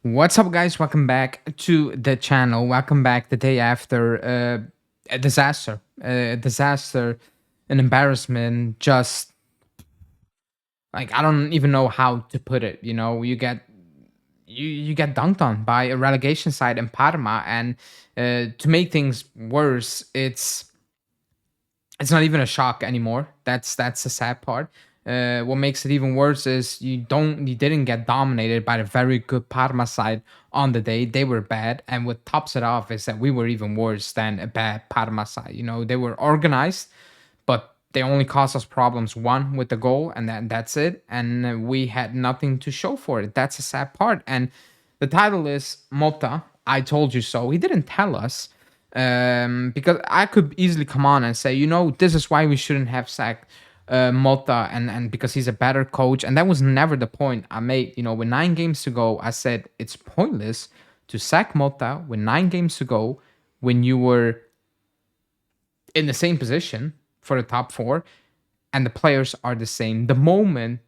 What's up, guys? Welcome back to the channel. Welcome back the day after a disaster, an embarrassment. Just like I don't even know how to put it. You get dunked on by a relegation side in Parma, and to make things worse, it's not even a shock anymore. That's the sad part. What makes it even worse is you didn't get dominated by the very good Parma side on the day. They were bad, and what tops it off is that we were even worse than a bad Parma side. They were organized, but they only caused us problems. One with the goal, and that's it. And we had nothing to show for it. That's the sad part. And the title is Motta. I told you so. He didn't tell us, because I could easily come on and say, this is why we shouldn't have sacked Motta, and because he's a better coach. And that was never the point I made. With 9 games to go, I said it's pointless to sack Motta with 9 games to go when you were in the same position for the top four and the players are the same. The moment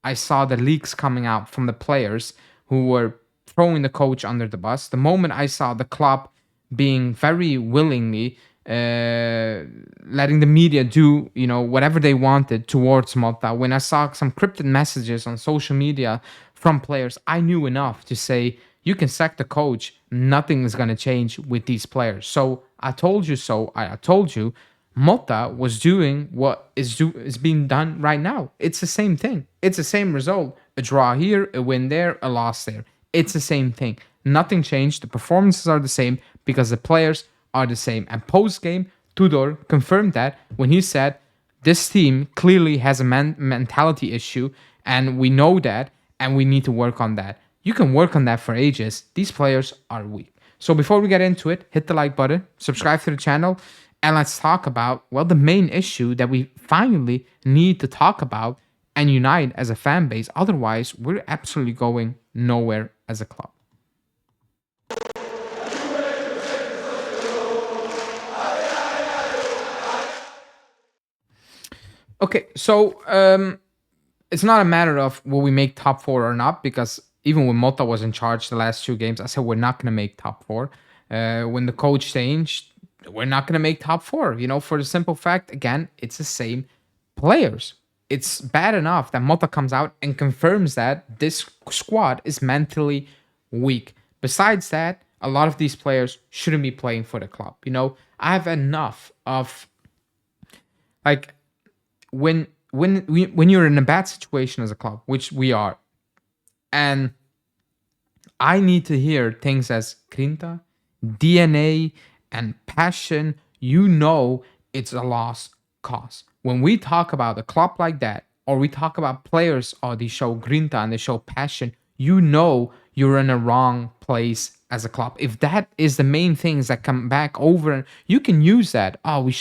I saw the leaks coming out from the players who were throwing the coach under the bus, the moment I saw the club being very willingly letting the media do whatever they wanted towards Motta, when I saw some cryptic messages on social media from players, I knew enough to say, you can sack the coach, nothing is going to change with these players. So I told you so. I told you Motta was doing what is being done right now. It's the same thing. It's the same result. A draw here, a win there, a loss there. It's the same thing. Nothing changed. The performances are the same because the players are the same. And post-game, Tudor confirmed that when he said, this team clearly has a mentality issue, and we know that, and we need to work on that. You can work on that for ages. These players are weak. So before we get into it, hit the like button, subscribe to the channel, and let's talk about, the main issue that we finally need to talk about and unite as a fan base. Otherwise, we're absolutely going nowhere as a club. Okay, so it's not a matter of will we make top four or not, because even when Motta was in charge the last 2 games, I said we're not going to make top four. When the coach changed, we're not going to make top four, for the simple fact, again, it's the same players. It's bad enough that Motta comes out and confirms that this squad is mentally weak. Besides that, a lot of these players shouldn't be playing for the club. I have enough of, like, when you're in a bad situation as a club, which we are, and I need to hear things as grinta, DNA, and passion, it's a lost cause. When we talk about a club like that, or we talk about players, or they show grinta and they show passion, you're in a wrong place as a club. If that is the main things that come back over, and you can use that. Oh, you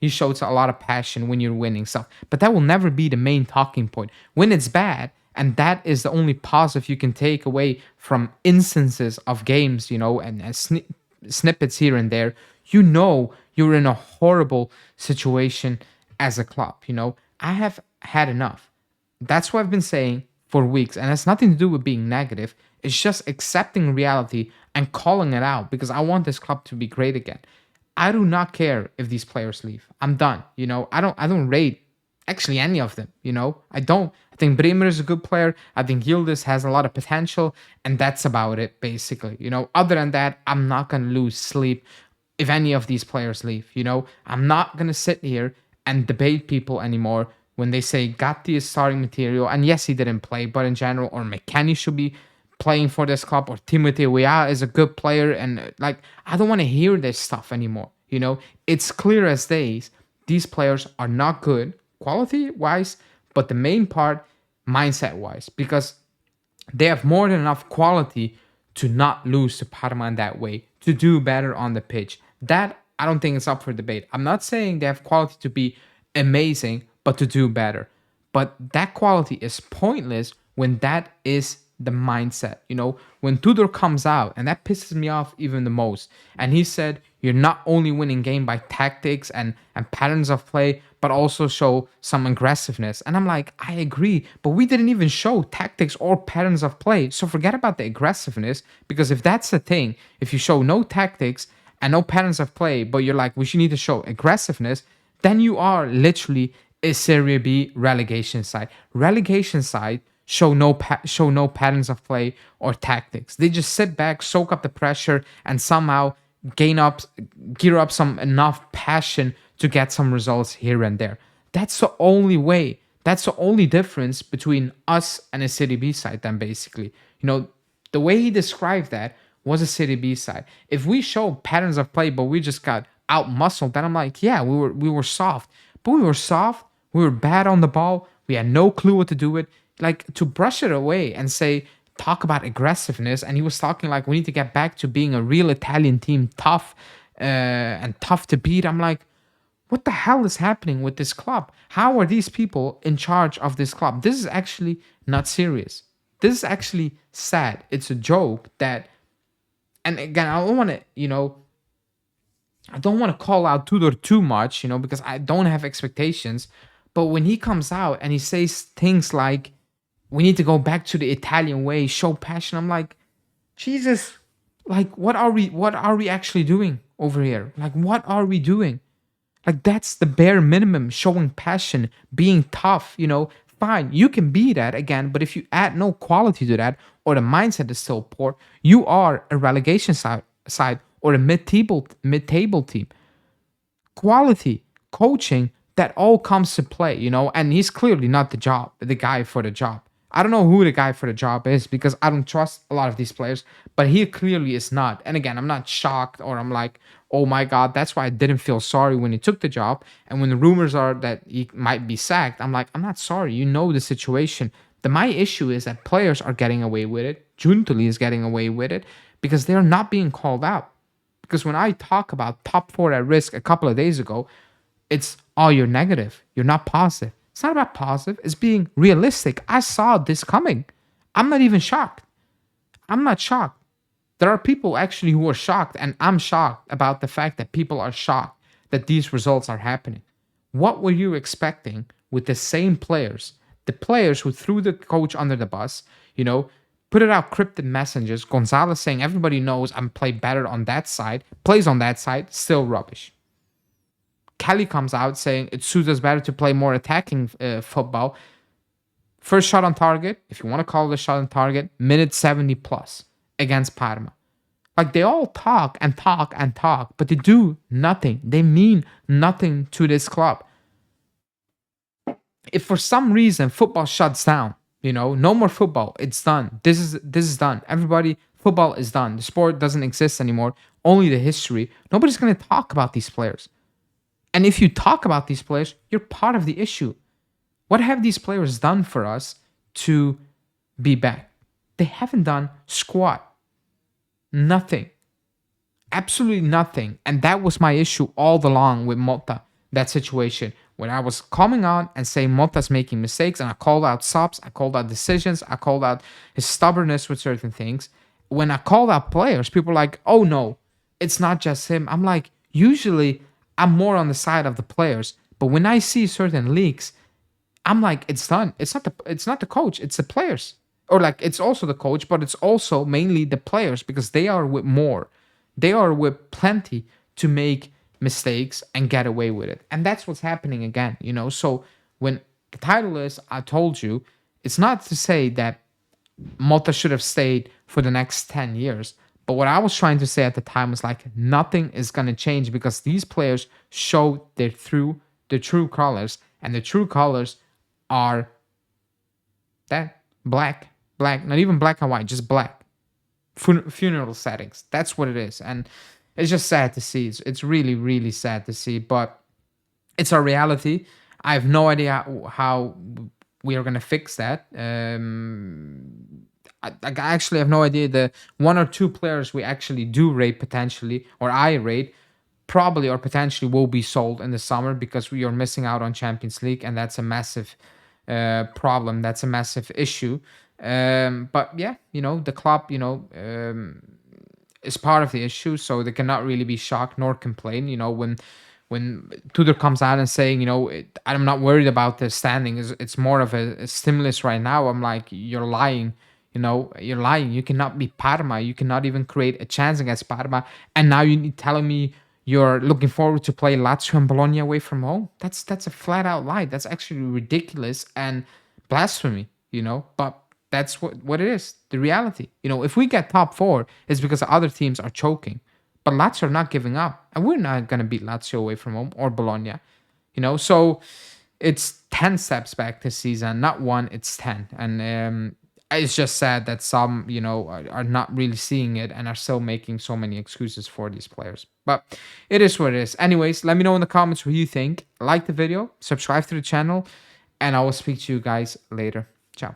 showed a lot of passion when you're winning stuff, but that will never be the main talking point when it's bad. And that is the only positive you can take away from instances of games, and snippets here and there. You're in a horrible situation as a club. I have had enough. That's what I've been saying for weeks, and it's nothing to do with being negative. It's just accepting reality and calling it out, because I want this club to be great again. I do not care if these players leave. I'm done. I don't rate actually any of them. I don't. I think Bremer is a good player. I think Yildiz has a lot of potential, and that's about it, basically. Other than that, I'm not gonna lose sleep if any of these players leave. I'm not gonna sit here and debate people anymore when they say Gatti is starting material, and yes, he didn't play, but in general, or McKennie should be playing for this club, or Timothy Weah is a good player, and I don't want to hear this stuff anymore. It's clear as days these players are not good quality wise, but the main part, mindset wise, because they have more than enough quality to not lose to Parma in that way, to do better on the pitch. That I don't think it's up for debate. I'm not saying they have quality to be amazing, but to do better. But that quality is pointless when that is the mindset. When Tudor comes out, and that pisses me off even the most, and he said, You're not only winning game by tactics and patterns of play, but also show some aggressiveness. And I'm like, I agree, but we didn't even show tactics or patterns of play. So forget about the aggressiveness, because if that's the thing, if you show no tactics and no patterns of play, but you're like, we should need to show aggressiveness, then you are literally a Serie B relegation side. Relegation side show no patterns of play or tactics. They just sit back, soak up the pressure, and somehow gain up, gear up some enough passion to get some results here and there. That's the only way. That's the only difference between us and a City B side. Then basically, the way he described that was a City B side. If we show patterns of play, but we just got out muscled, then I'm like, yeah, we were soft, but we were soft. We were bad on the ball. We had no clue what to do with. Like, to brush it away and say, talk about aggressiveness, and he was talking like we need to get back to being a real Italian team, tough and tough to beat. I'm like, what the hell is happening with this club? How are these people in charge of this club? This is actually not serious. This is actually sad. It's a joke that, and again, I don't want to call out Tudor too much, because I don't have expectations. But when he comes out and he says things like, we need to go back to the Italian way, show passion, I'm like, Jesus, like, what are we actually doing over here? Like, what are we doing? Like, that's the bare minimum, showing passion, being tough, fine, you can be that again, but if you add no quality to that, or the mindset is still poor, you are a relegation side or a mid-table team. Quality, coaching, that all comes to play, and he's clearly not the guy for the job. I don't know who the guy for the job is, because I don't trust a lot of these players, but he clearly is not. And again, I'm not shocked, or I'm like, oh my God, that's why I didn't feel sorry when he took the job. And when the rumors are that he might be sacked, I'm like, I'm not sorry. You know the situation. My issue is that players are getting away with it. Giuntoli is getting away with it because they're not being called out. Because when I talk about top four at risk a couple of days ago, it's, oh, you're negative. You're not positive. It's not about positive. It's being realistic. I saw this coming. I'm not even shocked. I'm not shocked. There are people actually who are shocked, and I'm shocked about the fact that people are shocked that these results are happening. What were you expecting with the same players? The players who threw the coach under the bus, put it out cryptic messages. Gonzalez saying everybody knows I'm play better on that side, plays on that side, still rubbish. Kelly comes out saying it suits us better to play more attacking football. First shot on target, if you want to call it a shot on target, minute 70 plus against Parma. Like, they all talk and talk and talk, but they do nothing. They mean nothing to this club. If for some reason football shuts down, no more football, it's done. This is done. Everybody, football is done. The sport doesn't exist anymore. Only the history. Nobody's going to talk about these players. And if you talk about these players, you're part of the issue. What have these players done for us to be back? They haven't done squat. Nothing. Absolutely nothing. And that was my issue all along with Motta, that situation. When I was coming on and saying Motta's making mistakes, and I called out subs, I called out decisions, I called out his stubbornness with certain things. When I called out players, people were like, oh no, it's not just him. I'm like, usually I'm more on the side of the players. But when I see certain leaks, I'm like, it's done. It's not the coach, it's the players. Or like, it's also the coach, but it's also mainly the players, because they are with more. They are with plenty to make mistakes and get away with it. And that's what's happening again, So when the title is, I told you, it's not to say that Motta should have stayed for the next 10 years. But what I was trying to say at the time was like, nothing is going to change, because these players show their true colors. And the true colors are that black, not even black and white, just black. Funeral settings. That's what it is. And it's just sad to see. It's really, really sad to see. But it's our reality. I have no idea how we are going to fix that. I actually have no idea. The one or two players we actually do rate potentially, or I rate, probably or potentially will be sold in the summer, because we are missing out on Champions League, and that's a massive problem. That's a massive issue. But yeah, the club, is part of the issue, so they cannot really be shocked nor complain. When Tudor comes out and saying, I'm not worried about the standing, it's more of a stimulus right now. I'm like, you're lying. You're lying. You cannot be Parma. You cannot even create a chance against Parma. And now you're telling me you're looking forward to play Lazio and Bologna away from home. That's a flat out lie. That's actually ridiculous and blasphemy. But that's what it is. The reality. If we get top four, it's because the other teams are choking. But Lazio are not giving up, and we're not gonna beat Lazio away from home or Bologna. So it's 10 steps back this season, not one. It's 10, and it's just sad that some are not really seeing it and are still making so many excuses for these players. But it is what it is. Anyways, let me know in the comments what you think. Like the video, subscribe to the channel, and I will speak to you guys later. Ciao.